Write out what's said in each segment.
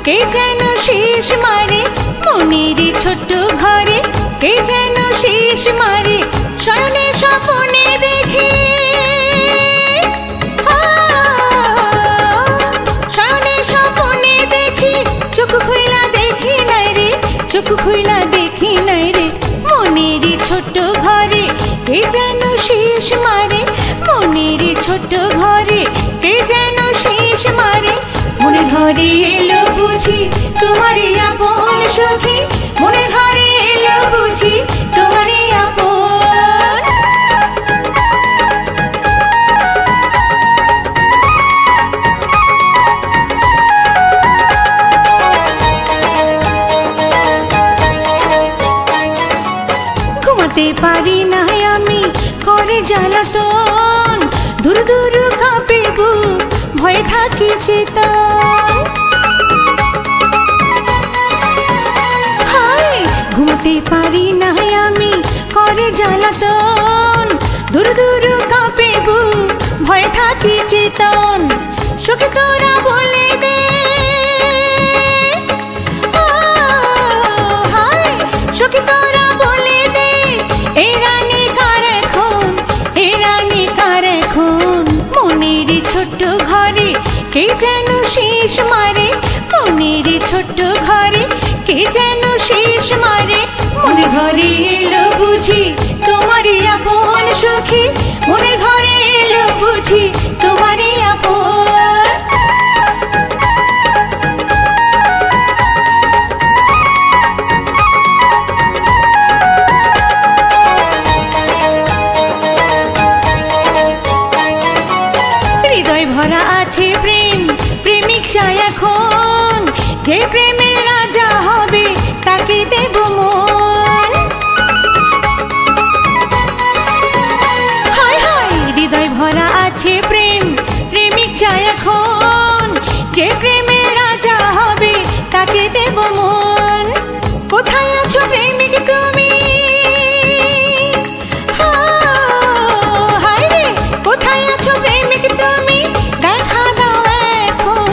কে যেন শেষ মারে মনের ছোট্ট ঘরে, কে যেন শেষ মারে শয়নে স্বপ্নে দেখি, শয়নে স্বপ্নে দেখি চোখ খুইলা দেখি নাই রে, চোখ খুইলা দেখি নাই রে মনের ছোট্ট ঘরে, কে যেন শেষ মারে মনের ছোট্ট ঘরে, কে যেন শেষ মারে। মনের ঘরে এলো বুঝি তোমারই আপন সখী, মনের ঘরে এলো বুঝি তোমারই আপন। ঘুমাতে পারি না আমি করে জ্বালাতন, দূর দূর কাঁপে বুক ভয়ে থাকি চেতন। হায় ঘুমাতে পারি না আমি করে জ্বালাতন, দূর দূর কাঁপে বুক ভয়ে থাকি চেতন। সখী তোরা বলে দে, হায় সখী তোরা বলে দে এই রানী কার এখন, এই রানী কার এখন। মনের ছোট্ট ঘরে কে যেন শেষ মারে মনের ছোট্ট ঘরে, কে যেন শেষ মারে। মনের ঘরে এলো বুঝি তোমারই আপন সখী, মনের ঘরে এলো বুঝি তোমারই আপন। হৃদয় ভরা আছে প্রেম, প্রেমিক চাই এখন, যে প্রেমের রাজা হবে তাকে দেব মন। হায় হায় হৃদয় ভরা আছে প্রেম, প্রেমিক চাই এখন, যে প্রেমের রাজা হবে তাকে দেব মন। কোথায় আছো প্রেমিক তুমি, হায় রে কোথায় আছো প্রেমিক তুমি, দেখা দাও এখন,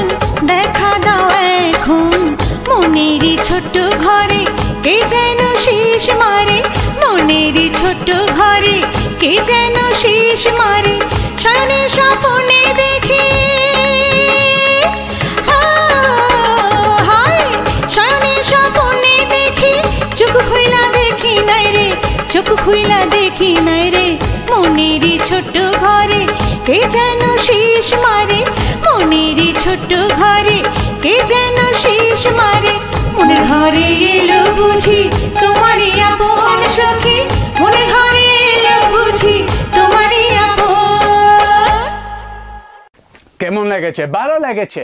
দেখা দাও এখন। মনের ছোট্ট ঘরে কে যেন শেষ মারে মনের ছোট্ট ঘরে, কে যেন শেষ মারে শয়নে স্বপ্নে দেখি, হায় শয়নে স্বপ্নে দেখি চোখ খুইলা দেখি নাই রে, চোখ খুইলা দেখি নাই রে মনের ছোট্ট ঘরে, কে যেন শেষ মারে মনের ছোট্ট ঘরে, কে যেন শেষ মারে। মনের ঘরে এলো বুঝি তোমারই আপন সখী, মনের ঘরে এলো বুঝি তোমারই আপন। কেমন লেগেছে? ভালো লেগেছে?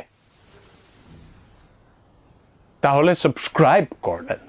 তাহলে সাবস্ক্রাইব করবেন।